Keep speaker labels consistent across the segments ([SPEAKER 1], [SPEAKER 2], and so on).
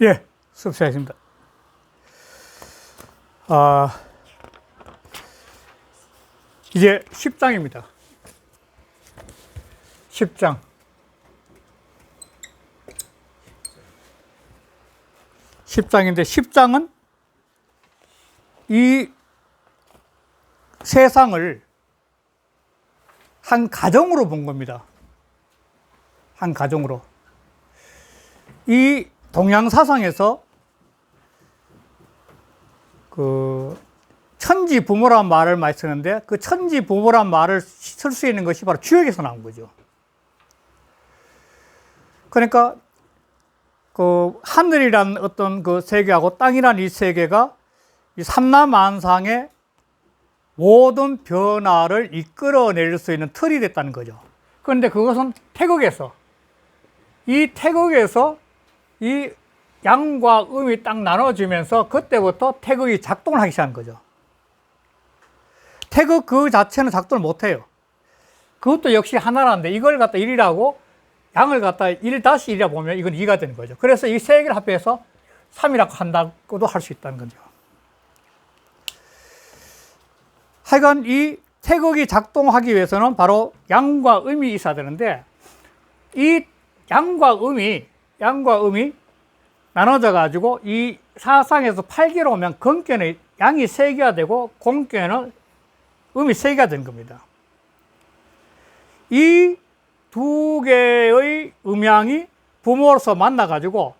[SPEAKER 1] 예, 수업 시작했습니다. 이제 10장입니다. 10장. 10장인데 10장은 이 세상을 한 가정으로 본 겁니다. 한 가정으로. 이 동양 사상에서 그 천지 부모란 말을 많이 쓰는데 그 천지 부모란 말을 쓸 수 있는 것이 바로 주역에서 나온 거죠. 그러니까 그 하늘이란 어떤 그 세계하고 땅이란 이 세계가 이 삼라만상의 모든 변화를 이끌어낼 수 있는 틀이 됐다는 거죠. 그런데 그것은 태극에서 이 양과 음이 딱 나눠지면서 그때부터 태극이 작동을 하기 시작한 거죠. 태극 그 자체는 작동을 못해요. 그것도 역시 하나라는데 이걸 갖다 1이라고 양을 갖다 1-1이라 보면 이건 2가 되는 거죠. 그래서 이 세 개를 합해서 3이라고 한다고도 할 수 있다는 거죠. 하여간 이 태극이 작동하기 위해서는 바로 양과 음이 있어야 되는데 이 양과 음이 나눠져 가지고 이 사상에서 8개로 오면 건께는 양이 3개가 되고 공께는 음이 3개가 된 겁니다. 이 두 개의 음양이 부모로서 만나 가지고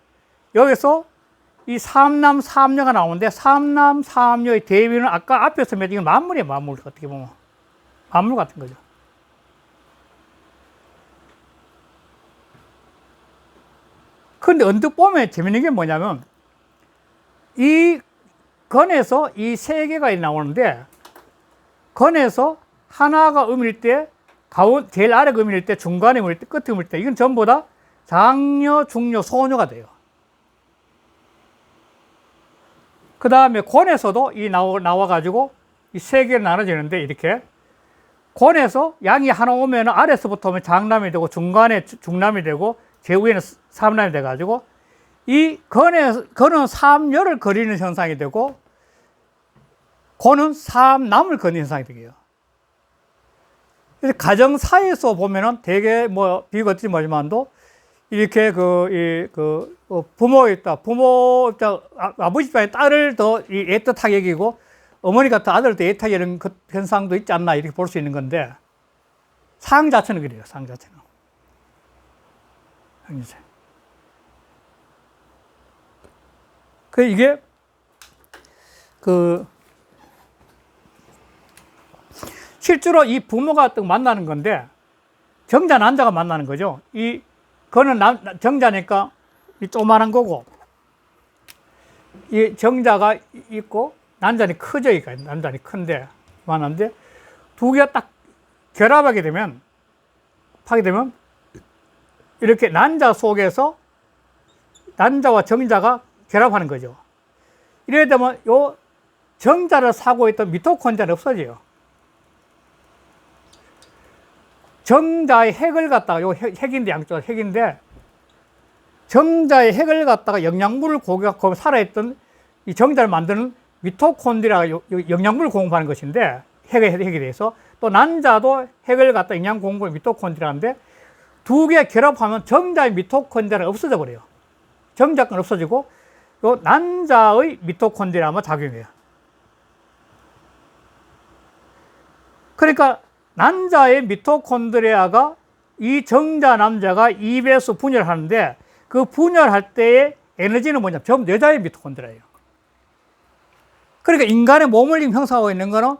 [SPEAKER 1] 여기서 이 삼남 삼녀가 나오는데 삼남 삼녀의 대비는 아까 앞에서 몇 이건 만물이에요. 만물 어떻게 보면 만물 같은 거죠. 그런데 언뜻 보면 재밌는 게 뭐냐면 이 건에서 이 세 개가 나오는데 건에서 하나가 음일 때 제일 아래가 음일 때 중간에 음일 때 끝에 음일 때 이건 전부 다 장녀, 중녀, 소녀가 돼요. 그 다음에 권에서도 이 나와가지고 이 세 개로 나눠지는데 이렇게 권에서 양이 하나 오면 아래서부터 오면 장남이 되고 중간에 중남이 되고 제위에는 삼남이 돼가지고 이 건은 삼녀를 그리는 현상이 되고 권은 삼남을 그리는 현상이 되게요. 그래서 가정 사이에서 보면은 되게 뭐 비유가 어떨지 모르지만도 이렇게 부모 입장 아버지 입장에 딸을 더 애틋하게 여기고 어머니 같은 아들을 더 애틋하게 여기는 그 현상도 있지 않나 이렇게 볼 수 있는 건데 상 자체는 그래요. 상 자체는. 이게 실제로 이 부모가 또 만나는 건데 정자 난자가 만나는 거죠. 그거는 정자니까 이 조그만한 거고 이 정자가 있고 난자는 크죠. 난자는 큰데 많은데 두 개가 딱 결합하게 되면 이렇게 난자 속에서 난자와 정자가 결합하는 거죠. 이래 되면 요 정자를 사고 있던 미토콘드리아는 없어져요. 정자의 핵을 갖다가 요 핵인데 양쪽 핵인데 정자의 핵을 갖다가 영양분을 공급하고 살아있던 이 정자를 만드는 미토콘드리아가 영양분을 공급하는 것인데 핵에 대해서 또 난자도 핵을 갖다 영양 공급하는 미토콘드리아인데 두 개 결합하면 정자의 미토콘드리아가 없어져 버려요. 정자건 없어지고 요 난자의 미토콘드리아만 작용해요. 그러니까 난자의 미토콘드리아가 이 정자 남자가 2배수 분열하는데 그 분열할 때의 에너지는 뭐냐면 전부 여자의 미토콘드리아예요. 그러니까 인간의 몸을 형성하고 있는 거는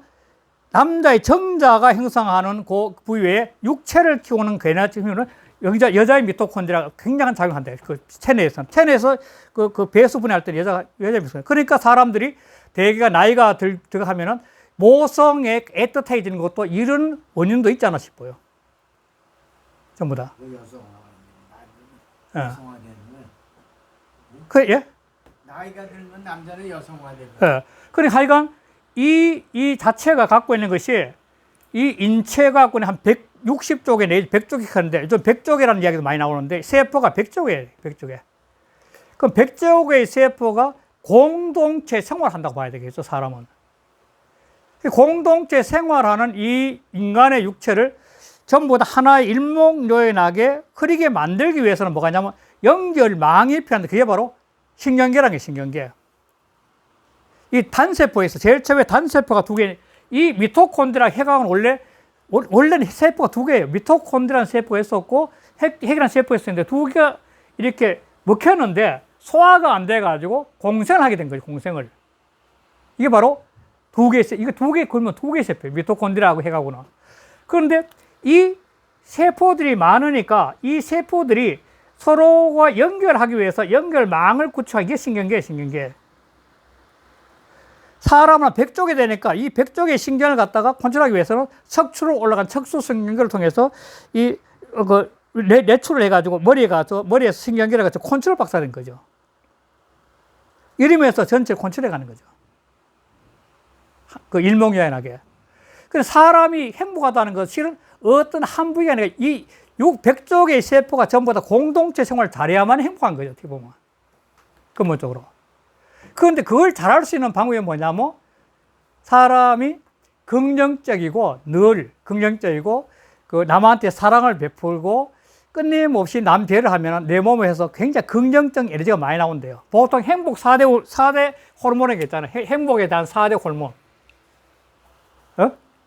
[SPEAKER 1] 남자의 정자가 형성하는 그 부위에 육체를 키우는 그 에너지는 여자의 미토콘드리아가 굉장한 작용한대요. 그 체내에서 그 배수 분해할 때 여자의 미토콘드리아. 그러니까 사람들이 대개가 나이가 들어가면은 모성에 애틋해지는 것도 이런 원인도 있지 않나 싶어요. 전부 다. 예?
[SPEAKER 2] 나이가 들면 남자는 여성화되고.
[SPEAKER 1] 예. 그러니까 하여간 이 자체가 갖고 있는 것이 이 인체가 갖고 있는 한 160쪽에 내지 100쪽이 크는데 좀 100쪽이라는 이야기도 많이 나오는데 세포가 100쪽이에요. 100쪽에. 그럼 100조 개의 세포가 공동체 생활한다고 봐야 되겠죠, 사람은. 공동체 생활하는 이 인간의 육체를 전부 다 하나의 일목요연하게 흐리게 만들기 위해서는 뭐가 있냐면 연결망이 필요한데 그게 바로 신경계라는 게 신경계. 이 단세포에서 제일 처음에 단세포가 두 개, 이 미토콘드리아 핵각은 원래는 세포가 두 개예요. 미토콘드리아라는 세포가 있었고 핵이라는 세포가 있었는데 두 개가 이렇게 먹혔는데 소화가 안 돼가지고 공생을 하게 된 거죠. 공생을. 이게 바로 두 개, 이거 두 개 걸면 두 개 세포예요. 미토콘드리아하고 핵하고는. 그런데 이 세포들이 많으니까 이 세포들이 서로가 연결하기 위해서 연결망을 구축하기 위해 신경계예요, 신경계. 사람은 100쪽이 되니까 이 100쪽의 신경을 갖다가 컨트롤하기 위해서는 척추로 올라간 척수신경계를 통해서 내추를 해가지고 머리에서 신경계를 가지고 컨트롤 박사가 된 거죠. 이러면서 전체를 컨트롤해 가는 거죠. 그 일목요연하게. 그래서 사람이 행복하다는 것은 어떤 한 부위가 아니라 이 100쪽의 세포가 전부 다 공동체 생활을 잘해야만 행복한 거죠, 어떻게 보면. 근본적으로. 그런데 그걸 잘할 수 있는 방법이 뭐냐면 사람이 긍정적이고 늘 긍정적이고 그 남한테 사랑을 베풀고 끊임없이 남 배를 하면 내 몸에서 굉장히 긍정적 에너지가 많이 나온대요. 보통 행복 4대 호르몬이 있잖아요. 행복에 대한 4대 호르몬.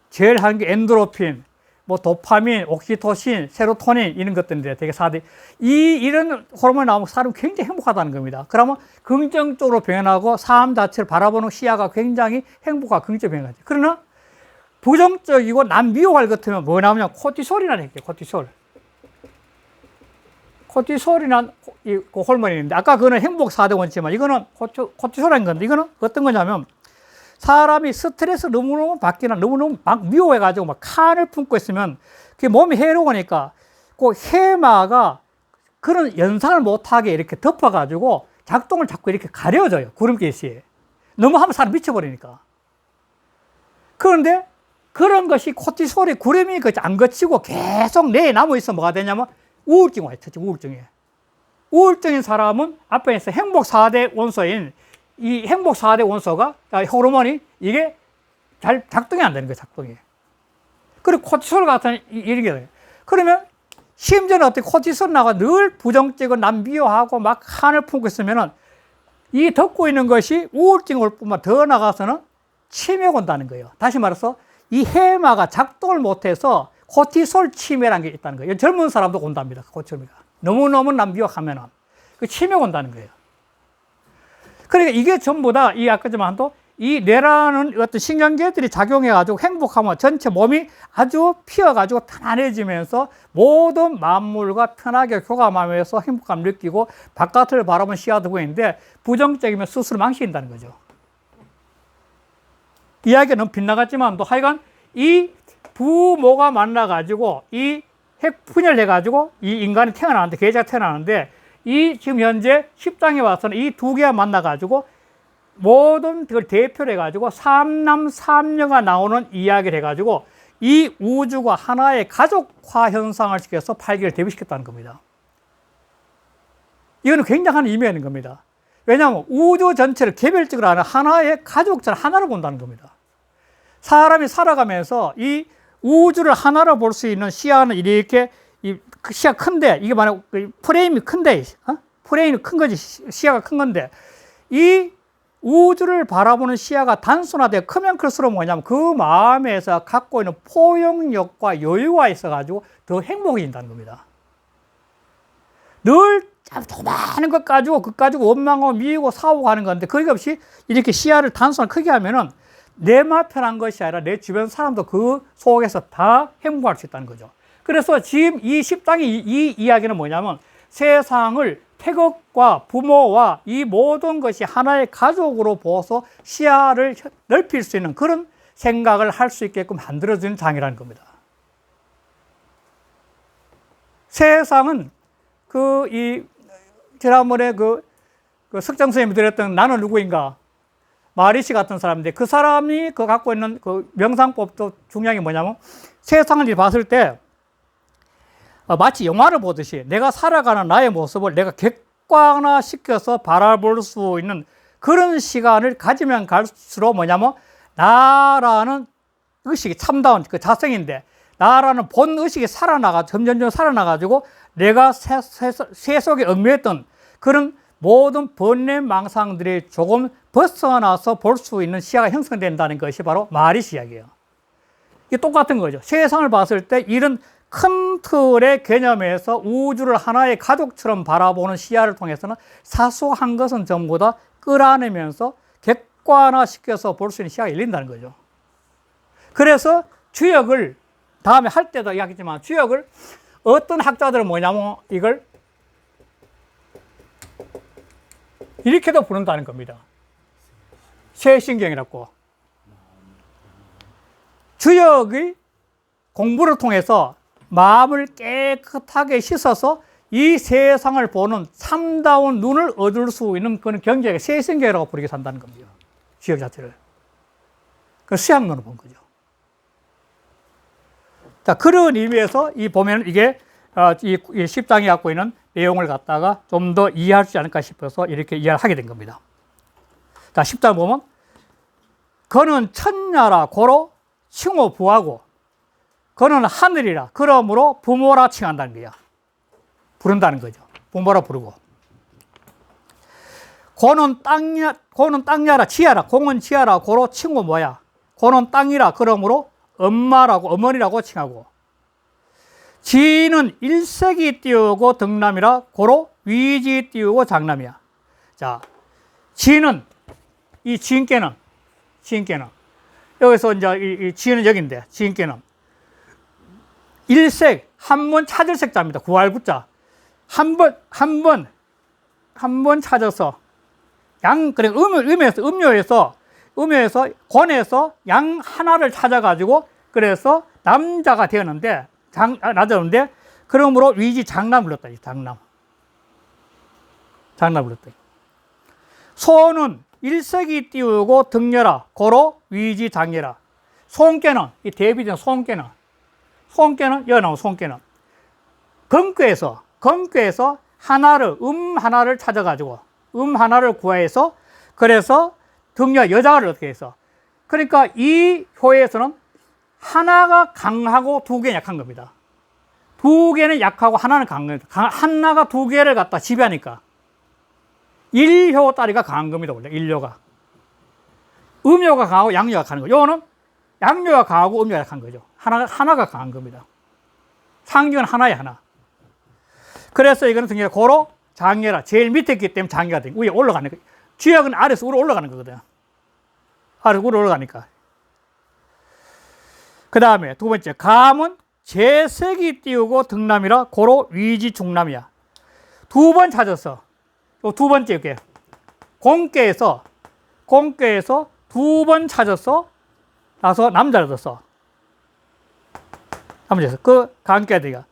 [SPEAKER 1] 제일 한 게 엔도르핀, 뭐 도파민, 옥시토신, 세로토닌 이런 것들인데 되게 4대 이런 호르몬이 나오면 사람이 굉장히 행복하다는 겁니다. 그러면 긍정적으로 변하고 삶 자체를 바라보는 시야가 굉장히 행복과 긍정적으로 변하죠. 그러나 부정적이고 남 미워할 것 같으면 뭐 나오냐면 코티솔이라는 게 코티솔. 코티솔이란 이 호르몬이 있는데 아까 그거는 행복 4대 원칙이지만 이거는 코티솔이라는 건데 이거는 어떤 거냐면 사람이 스트레스 너무너무 받기나 너무너무 막 미워해가지고 막 칸을 품고 있으면 그게 몸이 해로우니까 그 해마가 그런 연상을 못하게 이렇게 덮어가지고 작동을 자꾸 이렇게 가려져요. 구름기시에. 너무 하면 사람 미쳐버리니까. 그런데 그런 것이 코티솔이 구름이 안 거치고 계속 내에 남아있어 뭐가 되냐면 우울증이 와요. 우울증이. 우울증인 사람은 앞에서 행복 4대 원소인 이 행복 4대 원소가, 호르몬이 이게 잘 작동이 안 되는 거예요, 작동이. 그리고 코티솔 같은 이렇게 돼요. 그러면 심지어는 어떻게 코티솔 나가 늘 부정적이고 남 미워하고 막 한을 품고 있으면은 이 덮고 있는 것이 우울증이 올 뿐만 더 나가서는 치매가 온다는 거예요. 다시 말해서 이 해마가 작동을 못해서 코티솔 치매라는 게 있다는 거예요. 젊은 사람도 온답니다, 코티솔이. 너무너무 남 미워하면은. 그 치매가 온다는 거예요. 그러니까 이게 전부 다 이 아까 전도 이 뇌라는 어떤 신경계들이 작용해가지고 행복하면 전체 몸이 아주 피어가지고 편안해지면서 모든 만물과 편하게 교감하면서 행복감을 느끼고 바깥을 바라보는 시야도 보이는데 부정적이면 스스로 망신다는 거죠. 이야기가 너무 빗나갔지만 또 하여간 이 부모가 만나가지고 이 핵분열을 해가지고 이 인간이 태어나는데 계좌가 태어나는데 이 지금 현재 10장에 와서는 이 두 개가 만나가지고 모든 그걸 대표를 해가지고 삼남 삼녀가 나오는 이야기를 해가지고 이 우주가 하나의 가족화 현상을 시켜서 8기를 대비시켰다는 겁니다. 이거는 굉장한 의미가 있는 겁니다. 왜냐하면 우주 전체를 개별적으로 하는 하나의 가족처럼 하나로 본다는 겁니다. 사람이 살아가면서 이 우주를 하나로 볼 수 있는 시야는 이렇게 그 시야 큰데 이게 만약 프레임이 큰데 프레임이 큰 거지 시야가 큰 건데 이 우주를 바라보는 시야가 단순화되어 크면 클수록 뭐냐면 그 마음에서 갖고 있는 포용력과 여유가 있어가지고 더 행복해진다는 겁니다. 늘 더 많은 것 가지고 그것 가지고 원망하고 미우고 싸우고 하는 건데 그것 없이 이렇게 시야를 단순하게 크게 하면은 내만 편한 것이 아니라 내 주변 사람도 그 속에서 다 행복할 수 있다는 거죠. 그래서 지금 이 10장의 이 이야기는 뭐냐면 세상을 태극과 부모와 이 모든 것이 하나의 가족으로 보아서 시야를 넓힐 수 있는 그런 생각을 할 수 있게끔 만들어주는 장이라는 겁니다. 세상은 지난번에 그 석장 선생님이 드렸던 나는 누구인가 마리시 같은 사람인데 그 사람이 갖고 있는 그 명상법도 중요한 게 뭐냐면 세상을 봤을 때 마치 영화를 보듯이 내가 살아가는 나의 모습을 내가 객관화시켜서 바라볼 수 있는 그런 시간을 가지면 갈수록 뭐냐면 나라는 의식이 참다운 그 자성인데 나라는 본 의식이 점점 살아나가지고 내가 세속에 얽매였던 그런 모든 번뇌망상들이 조금 벗어나서 볼 수 있는 시야가 형성된다는 것이 바로 마리시 이야기예요. 이게 똑같은 거죠. 세상을 봤을 때 이런 큰 틀의 개념에서 우주를 하나의 가족처럼 바라보는 시야를 통해서는 사소한 것은 전부 다 끌어안으면서 객관화시켜서 볼 수 있는 시야가 열린다는 거죠. 그래서 주역을 다음에 할 때도 이야기했지만 주역을 어떤 학자들은 뭐냐면 이걸 이렇게도 부른다는 겁니다. 쇠신경이라고. 주역의 공부를 통해서 마음을 깨끗하게 씻어서 이 세상을 보는 참다운 눈을 얻을 수 있는 그런 경지에 쇠신경이라고 부르게 산다는 겁니다. 주역 자체를. 그 수양론을 본 거죠. 자, 그런 의미에서 이 보면 이게 이 10장이 갖고 있는 내용을 갖다가 좀 더 이해할 수 있지 않을까 싶어서 이렇게 이해를 하게 된 겁니다. 자, 10장 보면 그는 천녀라 고로 칭호 부하고 그는 하늘이라 그러므로 부모라 칭한다는 거야. 부른다는 거죠. 부모라 부르고. 고는 땅야라 지하라 공은 지하라 고로 칭호 뭐야. 고는 땅이라 그러므로 엄마라고 어머니라고 칭하고 지는 일색이 띄우고 덕남이라 고로 위지 띄우고 장남이야. 자, 지는 이 지인께는 여기서 이제 이 지는 여기인데 지인께는 일색 한 번 찾을 색자입니다. 구할 구자 한 번 찾아서 그래 음묘에서 권에서 양 하나를 찾아가지고 그래서 남자가 되었는데 낮았는데 그러므로 위지 장남 불렀다. 장남 불렀다. 소는 일색이 띄우고 덕녀라 고로 위지 장녀라. 손께는 이 대비된 손께는 여기 나온 손께는 건괴에서 하나를 찾아가지고 하나를 구해서 그래서 덕녀 여자를 어떻게 해서 그러니까 이 효에서는 하나가 강하고 두 개는 약한 겁니다. 두 개는 약하고 하나는 강한 겁니다. 하나가 두 개를 갖다 지배하니까 일효 따리가 강한 겁니다. 원래 일효가 음효가 강하고 양효가 강한 거죠. 요거는 양효가 강하고 음효가 약한 거죠. 하나가 강한 겁니다. 상징은 하나에 하나. 그래서 이거는 등에 고로 장애라 제일 밑에 있기 때문에 장애가 돼. 위에 올라가는 거예요. 주역은 아래에서 위로 올라가는 거거든. 아래에서 위로 올라가니까. 그 다음에 두 번째 감은 재색이 띄우고 덕남이라 고로 위지 중남이야. 두 번 찾아서 두 번째 이렇게 공께에서 두 번 찾아서 나서 남자를 뒀어. 남자에서 그 관계들이가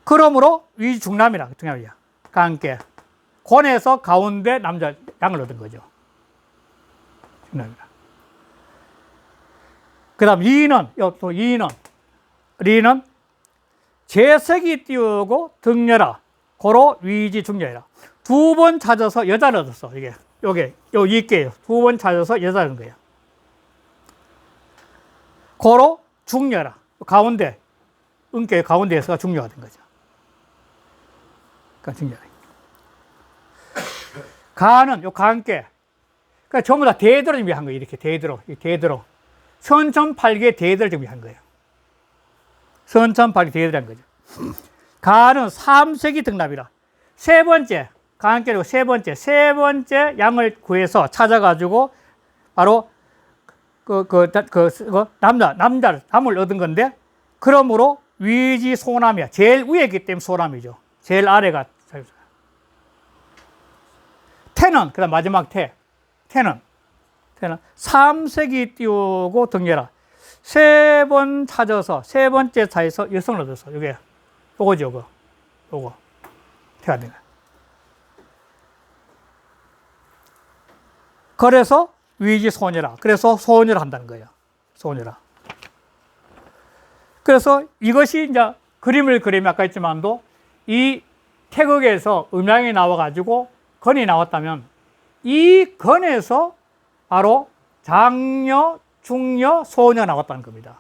[SPEAKER 1] 그러므로 위지 중남이라 중남이야. 관계 권에서 가운데 남자 양을 얻은 거죠. 중남이라. 그 다음 리는 재색이 띄우고 덕녀라 고로 위지 중녀라. 두 번 찾아서 여자를 얻었어. 이게요. 두 번 찾아서 여자를 얻은 거예요. 고로 중녀라. 가운데 은께 가운데에서 중녀가 된 거죠. 그러니까 중녀라. 가는 요 가한께 그러니까 전부 다 대대로 준비한 거예요. 이렇게 대대로 선천팔계 대대를 준비한 거예요. 선천팔계 대대를 한 거죠. 가는 삼색이 덕남이라. 세 번째 가한께로 세 번째 양을 구해서 찾아가지고 바로 남을 얻은 건데 그러므로 위지 소남이야. 제일 위에 있기 때문에 소남이죠. 제일 아래가 태는 그다음 마지막 태는 삼색이 띄우고 덕녀라. 세 번 찾아서 세 번째 차에서 여성을 얻었어. 요거 태가 된 거야. 그래서 위지 소녀라. 그래서 소녀를 한다는 거예요. 소녀라. 그래서 이것이 이제 그림을 그리면 아까 했지만도 이 태극에서 음양이 나와가지고 건이 나왔다면 이 건에서 바로 장녀, 중녀, 소녀 나왔다는 겁니다.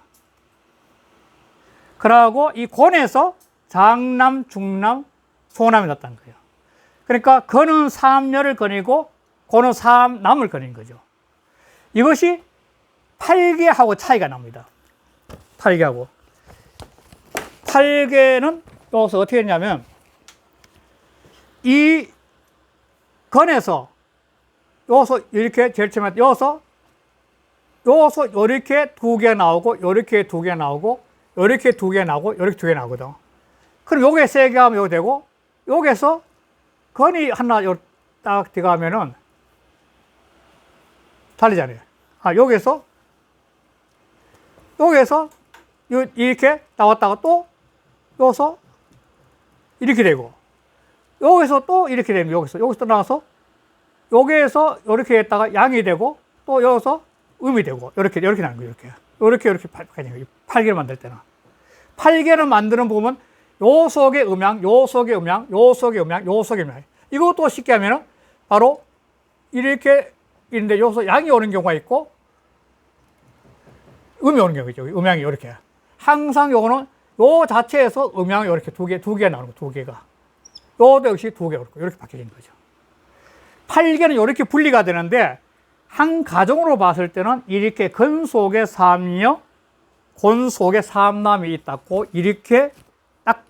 [SPEAKER 1] 그러고 이 곤에서 장남, 중남, 소남이 났다는 거예요. 그러니까 건은 삼녀를 건이고 곤은 삼남을 건인 거죠. 이것이 팔계하고 차이가 납니다. 팔계하고. 팔계는 여기서 어떻게 했냐면 이 건에서 여기서 이렇게 제일 처음에 여기서 이렇게 두 개 나오고 이렇게 두 개 나오고 이렇게 두 개 나오고 이렇게 두 개 나오거든. 그럼 요게 세 개 하면 요거 되고 여기서 건이 하나 딱 들어가면은 다르잖아요. 여기서 이렇게 나왔다가 또 여기서 이렇게 되고 여기서 또 이렇게 되면 여기서 또 나와서 여기에서 이렇게 했다가 양이 되고 또 여기서 음이 되고 이렇게 나는 거예요. 이렇게 팔개를 만들 때는 팔개를 만드는 부분 요 속에 음양, 요 속에 음양, 요 속에 음양, 요 속에 음양. 이것도 쉽게 하면은 바로 이렇게 있는데 여기서 양이 오는 경우가 있고 음이 오는 경우가 있죠. 음양이 이렇게. 항상 요거는 요 자체에서 음양이 이렇게 두 개 나오는 거, 두 개가. 요도 역시 두 개가 이렇게 바뀌는 거죠. 팔개는 이렇게 분리가 되는데 한 가정으로 봤을 때는 이렇게 건 속에 삼녀, 곤 속에 삼남이 있다고 이렇게 딱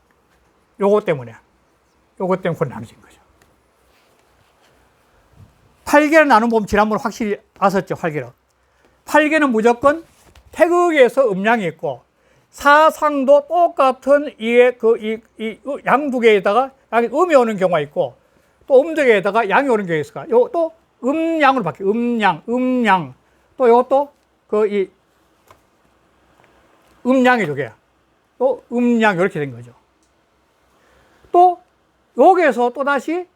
[SPEAKER 1] 요거 때문에 나눠진 거죠. 팔개를 나눈 보면 지난번에 확실히 아셨죠, 팔개는. 팔개는 무조건 태극에서 음양이 있고 사상도 똑같은 이 양 두 개에다가 양이 음이 오는 경우가 있고 또 음 두 개에다가 양이 오는 경우가 있을까. 요 또 음양으로 바뀌어요. 음양. 또 요것도 음양이 두 개야. 또 음양 이렇게 된 거죠. 또 여기에서 또 다시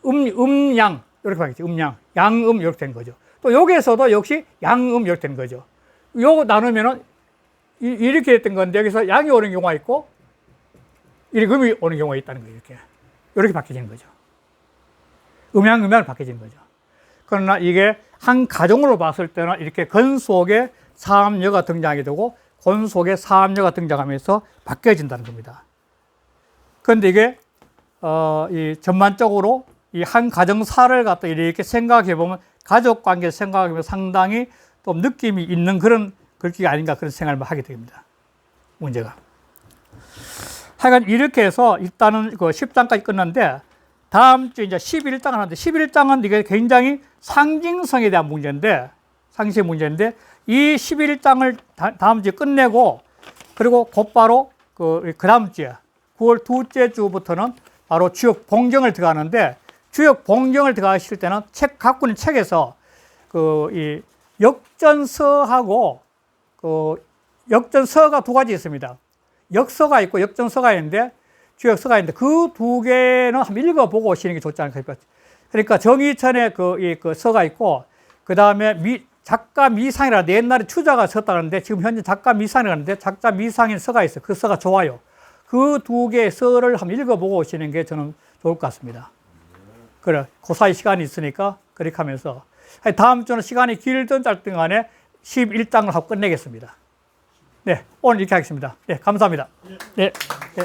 [SPEAKER 1] 음양 이렇게 바뀌죠. 음양, 양음 이렇게 된 거죠. 또 여기에서도 역시 양음 이렇게 된 거죠. 요거 나누면은 이렇게 됐던 건데 여기서 양이 오는 경우가 있고 이렇게 음이 오는 경우가 있다는 거예요. 이렇게 바뀌는 거죠. 음양으로 바뀌는 거죠. 그러나 이게 한 가정으로 봤을 때는 이렇게 건 속에 삼녀가 등장하게 되고 곤 속에 삼녀가 등장하면서 바뀌어진다는 겁니다. 그런데 이게 이 전반적으로 이 한 가정사를 갖다 이렇게 생각해 보면 가족 관계를 생각해 보면 상당히 좀 느낌이 있는 그런 글귀가 아닌가 그런 생각을 하게 됩니다. 문제가. 하여간 이렇게 해서 일단은 그 10장까지 끝났는데 다음 주 이제 11장을 하는데 11장은 이게 굉장히 상징성에 대한 문제인데 상징 문제인데 이 11장을 다음 주에 끝내고 그리고 곧바로 그 다음 주에 9월 둘째 주부터는 바로 주역 봉정을 들어가는데 주역 봉정을 들어가실 때는 갖고 있는 책에서 이 역전서하고 역전서가 두 가지 있습니다. 역서가 있고 역전서가 있는데 주역서가 있는데 그 두 개는 한번 읽어보고 오시는 게 좋지 않을까. 그러니까 정의천의 그 서가 있고 그 다음에 작가 미상이라는데 옛날에 추자가 썼다는데 지금 현재 작가 미상이라는데 작가 미상인 서가 있어요. 그 서가 좋아요. 그 두 개의 서를 한번 읽어보고 오시는 게 저는 좋을 것 같습니다. 그래, 그 사이 시간이 있으니까 그렇게 하면서 다음 주는 시간이 길든 짧든 간에 11장을 하고 끝내겠습니다. 네, 오늘 이렇게 하겠습니다. 네, 감사합니다. 네. 네.